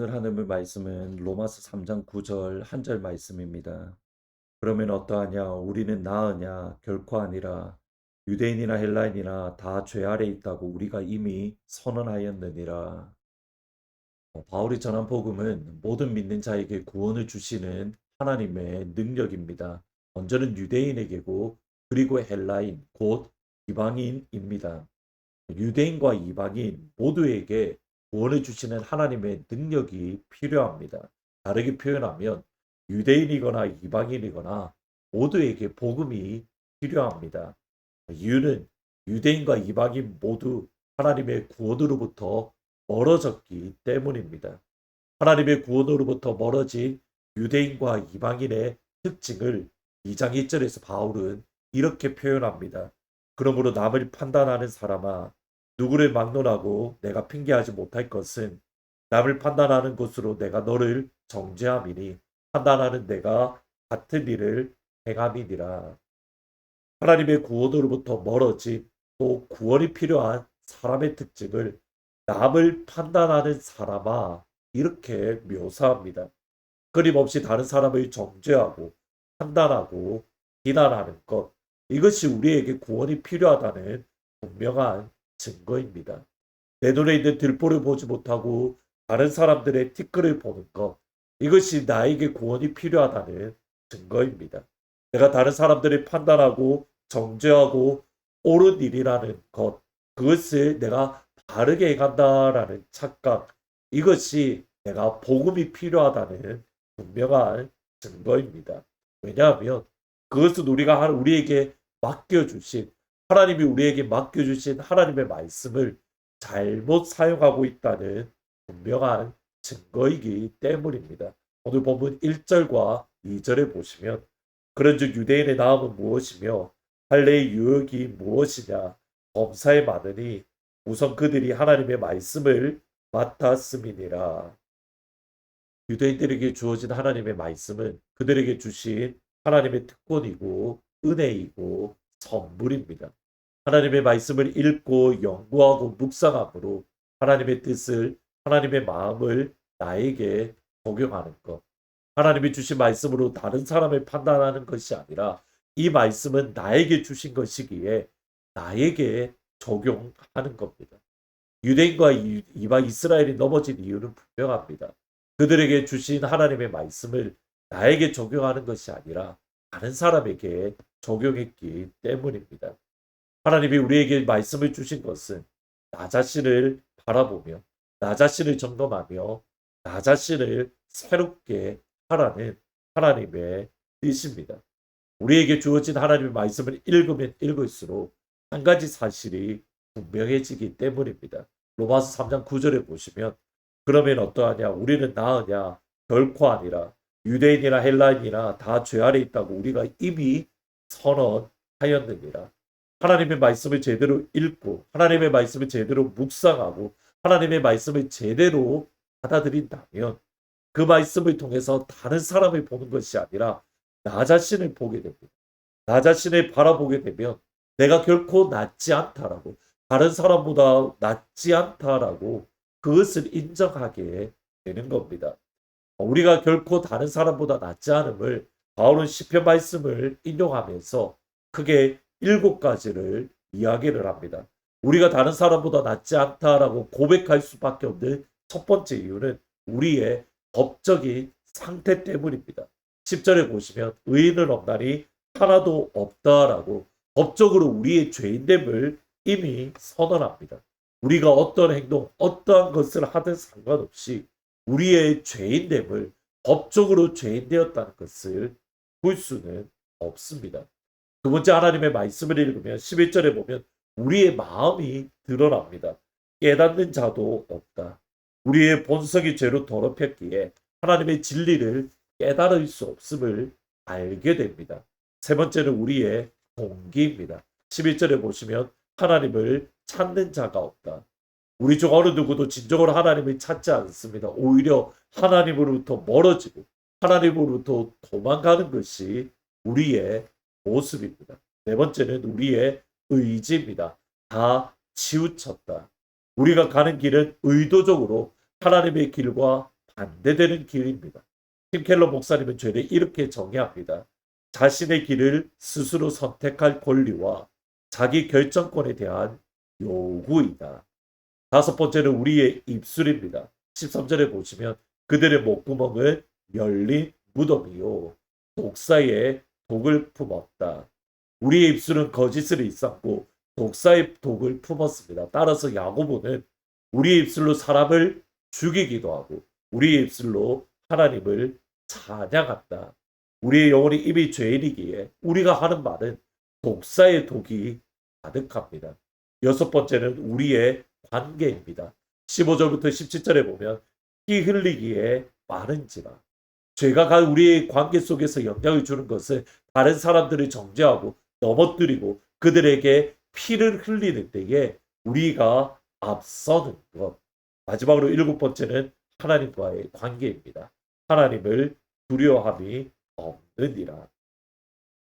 오늘 하는 말씀은 로마서 3장 9절 한 절 말씀입니다. 그러면 어떠하냐? 우리는 나으냐? 결코 아니라 유대인이나 헬라인이나 다 죄 아래 있다고 우리가 이미 선언하였느니라. 바울이 전한 복음은 모든 믿는 자에게 구원을 주시는 하나님의 능력입니다. 먼저는 유대인에게고 그리고 헬라인 곧 이방인입니다. 유대인과 이방인 모두에게 구원을 주시는 하나님의 능력이 필요합니다. 다르게 표현하면 유대인이거나 이방인이거나 모두에게 복음이 필요합니다. 이유는 유대인과 이방인 모두 하나님의 구원으로부터 멀어졌기 때문입니다. 하나님의 구원으로부터 멀어진 유대인과 이방인의 특징을 2장 1절에서 바울은 이렇게 표현합니다. 그러므로 남을 판단하는 사람아, 누구를 막론하고 내가 핑계하지 못할 것은 남을 판단하는 것으로 내가 너를 정죄함이니 판단하는 내가 같은 일을 행함이니라. 하나님의 구원으로부터 멀어진 또 구원이 필요한 사람의 특징을 남을 판단하는 사람아 이렇게 묘사합니다. 끊임없이 다른 사람을 정죄하고 판단하고 비난하는 것, 이것이 우리에게 구원이 필요하다는 분명한 증거입니다. 내 눈에 있는 들보를 보지 못하고 다른 사람들의 티끌을 보는 것, 이것이 나에게 구원이 필요하다는 증거입니다. 내가 다른 사람들을 판단하고 정죄하고 옳은 일이라는 것, 그것을 내가 바르게 해간다라는 착각, 이것이 내가 복음이 필요하다는 분명한 증거입니다. 왜냐하면 그것은 우리에게 맡겨주신 하나님이 우리에게 맡겨주신 하나님의 말씀을 잘못 사용하고 있다는 분명한 증거이기 때문입니다. 오늘 본문 1절과 2절에 보시면 그런즉 유대인의 나음은 무엇이며 할례의 유혹이 무엇이냐 범사에 많으니 우선 그들이 하나님의 말씀을 맡았음이니라. 유대인들에게 주어진 하나님의 말씀은 그들에게 주신 하나님의 특권이고 은혜이고 선물입니다. 하나님의 말씀을 읽고 연구하고 묵상함으로 하나님의 뜻을, 하나님의 마음을 나에게 적용하는 것. 하나님이 주신 말씀으로 다른 사람을 판단하는 것이 아니라 이 말씀은 나에게 주신 것이기에 나에게 적용하는 겁니다. 유대인과 이방 이스라엘이 넘어진 이유는 분명합니다. 그들에게 주신 하나님의 말씀을 나에게 적용하는 것이 아니라 다른 사람에게 적용했기 때문입니다. 하나님이 우리에게 말씀을 주신 것은 나 자신을 바라보며 나 자신을 점검하며 나 자신을 새롭게 하라는 하나님의 뜻입니다. 우리에게 주어진 하나님의 말씀을 읽으면 읽을수록 한 가지 사실이 분명해지기 때문입니다. 로마서 3장 9절에 보시면 그러면 어떠하냐? 우리는 나으냐? 결코 아니라 유대인이나 헬라인이나 다 죄 아래 있다고 우리가 이미 선언하였느니라. 하나님의 말씀을 제대로 읽고 하나님의 말씀을 제대로 묵상하고 하나님의 말씀을 제대로 받아들인다면 그 말씀을 통해서 다른 사람을 보는 것이 아니라 나 자신을 보게 됩니다. 나 자신을 바라보게 되면 내가 결코 낫지 않다라고, 다른 사람보다 낫지 않다라고 그것을 인정하게 되는 겁니다. 우리가 결코 다른 사람보다 낫지 않음을 바울은 시편 말씀을 인용하면서 크게 7가지를 이야기를 합니다. 우리가 다른 사람보다 낫지 않다라고 고백할 수밖에 없는 첫 번째 이유는 우리의 법적인 상태 때문입니다. 10절에 보시면 의인은 없나니 하나도 없다라고 법적으로 우리의 죄인됨을 이미 선언합니다. 우리가 어떤 행동, 어떠한 것을 하든 상관없이 우리의 죄인됨을 법적으로 죄인되었다는 것을 볼 수는 없습니다. 두 번째 하나님의 말씀을 읽으면 11절에 보면 우리의 마음이 드러납니다. 깨닫는 자도 없다. 우리의 본성이 죄로 더럽혔기에 하나님의 진리를 깨달을 수 없음을 알게 됩니다. 세 번째는 우리의 동기입니다. 11절에 보시면 하나님을 찾는 자가 없다. 우리 중 어느 누구도 진정으로 하나님을 찾지 않습니다. 오히려 하나님으로부터 멀어지고 하나님으로부터 도망가는 것이 우리의 모습입니다. 네 번째는 우리의 의지입니다. 다 치우쳤다. 우리가 가는 길은 의도적으로 하나님의 길과 반대되는 길입니다. 팀 켈러 목사님은 죄를 이렇게 정의합니다. 자신의 길을 스스로 선택할 권리와 자기 결정권에 대한 요구이다. 다섯 번째는 우리의 입술입니다. 13절에 보시면 그들의 목구멍은 열린 무덤이요 독사의 독을 품었다. 우리의 입술은 거짓을 일삼고 독사의 독을 품었습니다. 따라서 야고보는 우리의 입술로 사람을 죽이기도 하고 우리의 입술로 하나님을 찬양한다. 우리의 영혼이 이미 죄인이기에 우리가 하는 말은 독사의 독이 가득합니다. 여섯 번째는 우리의 관계입니다. 15절부터 17절에 보면 피 흘리기에 많은지라. 죄가 우리의 관계 속에서 영향을 주는 것은 다른 사람들을 정죄하고 넘어뜨리고 그들에게 피를 흘리는 데에 우리가 앞서는 것. 마지막으로 일곱 번째는 하나님과의 관계입니다. 하나님을 두려워함이 없느니라.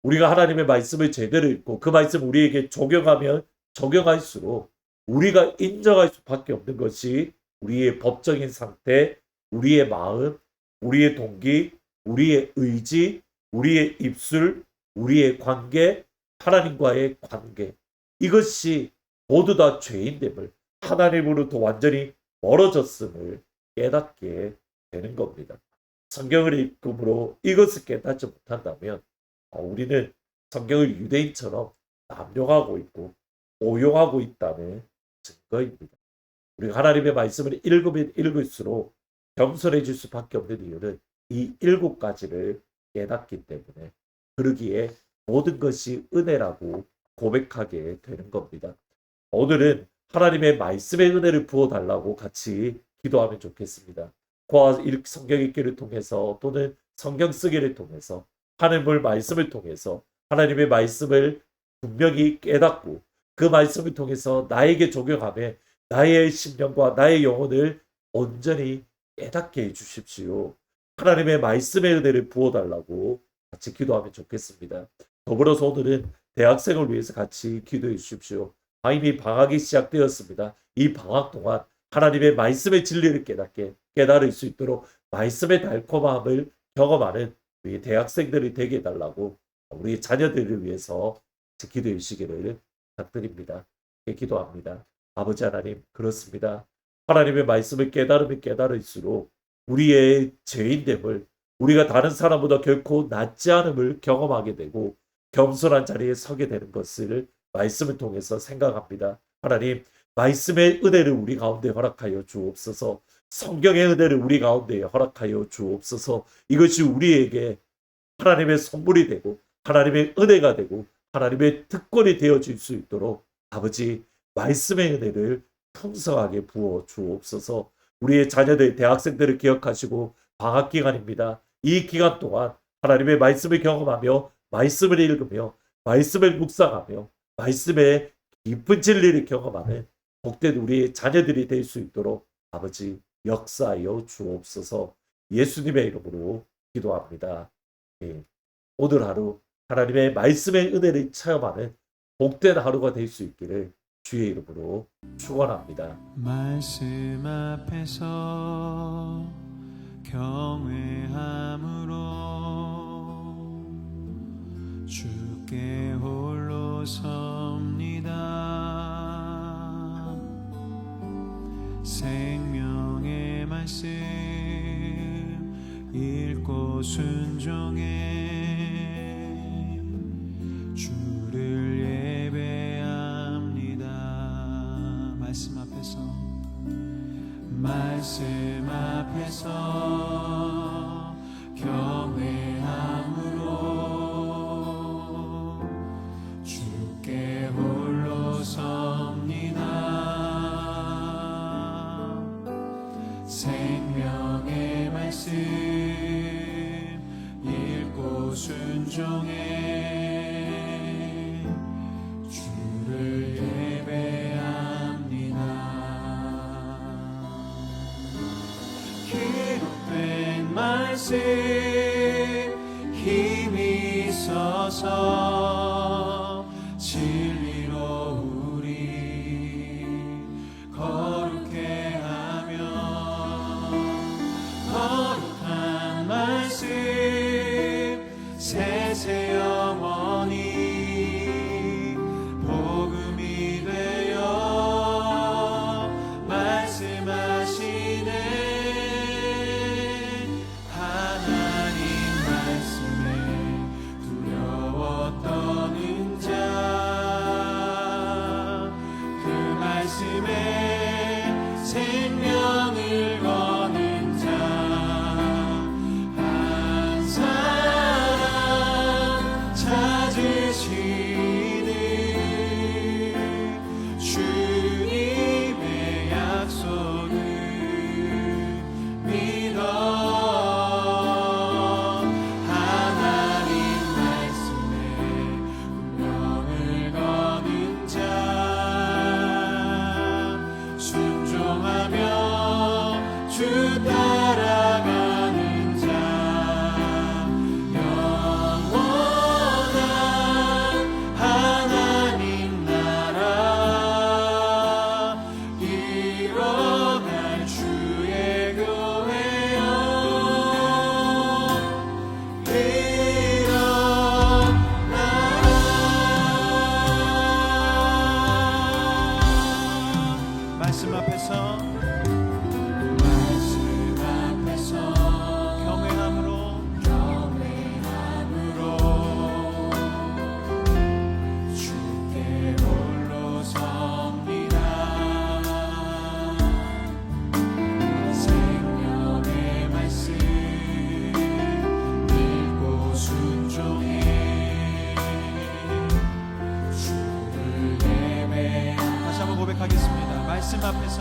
우리가 하나님의 말씀을 제대로 읽고 그 말씀 우리에게 적용하면 적용할수록 우리가 인정할 수밖에 없는 것이 우리의 법적인 상태, 우리의 마음, 우리의 동기, 우리의 의지, 우리의 입술, 우리의 관계, 하나님과의 관계. 이것이 모두 다 죄인됨을, 하나님으로부터 완전히 멀어졌음을 깨닫게 되는 겁니다. 성경을 읽음으로 이것을 깨닫지 못한다면 우리는 성경을 유대인처럼 남용하고 있고 오용하고 있다는 증거입니다. 우리가 하나님의 말씀을 읽으면 읽을수록 겸손해질 수밖에 없는 이유는 이 일곱 가지를 깨닫기 때문에 그러기에 모든 것이 은혜라고 고백하게 되는 겁니다. 오늘은 하나님의 말씀의 은혜를 부어달라고 같이 기도하면 좋겠습니다. 성경 읽기를 통해서 또는 성경 쓰기를 통해서 하나님의 말씀을 통해서 하나님의 말씀을 분명히 깨닫고 그 말씀을 통해서 나에게 적용하며 나의 심령과 나의 영혼을 온전히 깨닫게 해주십시오. 하나님의 말씀의 은혜를 부어달라고 같이 기도하면 좋겠습니다. 더불어서 오늘은 대학생을 위해서 같이 기도해 주십시오. 이미 방학이 시작되었습니다. 이 방학 동안 하나님의 말씀의 진리를 깨달을 수 있도록 말씀의 달콤함을 경험하는 우리 대학생들이 되게 해달라고 우리 자녀들을 위해서 기도해 주시기를 부탁드립니다. 기도합니다. 아버지 하나님, 그렇습니다. 하나님의 말씀을 깨달으면 깨달을수록 우리의 죄인됨을, 우리가 다른 사람보다 결코 낫지 않음을 경험하게 되고 겸손한 자리에 서게 되는 것을 말씀을 통해서 생각합니다. 하나님, 말씀의 은혜를 우리 가운데 허락하여 주옵소서. 성경의 은혜를 우리 가운데 허락하여 주옵소서. 이것이 우리에게 하나님의 선물이 되고 하나님의 은혜가 되고 하나님의 특권이 되어질 수 있도록 아버지 말씀의 은혜를 풍성하게 부어 주옵소서. 우리의 자녀들, 대학생들을 기억하시고 방학 기간입니다. 이 기간 동안 하나님의 말씀을 경험하며 말씀을 읽으며 말씀을 묵상하며 말씀의 깊은 진리를 경험하는 복된 우리의 자녀들이 될 수 있도록 아버지 역사하여 주옵소서. 예수님의 이름으로 기도합니다. 예. 오늘 하루 하나님의 말씀의 은혜를 체험하는 복된 하루가 될 수 있기를 주의 이름으로 축원합니다. 말씀 앞에서 경외함으로 주께 홀로 섭니다. 생명의 말씀 읽고 순종해 주를 예배합니다. 말씀 앞에서 경외함으로 주께 홀로 섭니다. 생명의 말씀 읽고 순종해 주를 예배합니다. 기록된 말씀 힘이 있어서 진리로 우리 거룩해 하며 세세 영원히 복음이 되어 말씀하시네. 하나님 말씀에 두려워 떠는 자, 그 말씀에 생명을 거는 자, 한 사람 찾으시는 주님의 약속을 믿어. 하나님 말씀에 운명을 거는 자, 순종하며 주 따라가는 자, 영원한 하나님 나라 이뤄갈 주의 교회여 일어나라. 말씀 앞에서 경외함으로 주께 홀로 섭니다. 생명의 말씀 읽고 순종해 주를 예배. 다시 한번 고백하겠습니다. 말씀 앞에서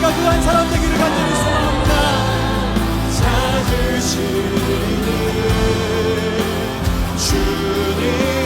우리가 그 한 사람 되기를 간절히 소망합니다. 찾으시는 주님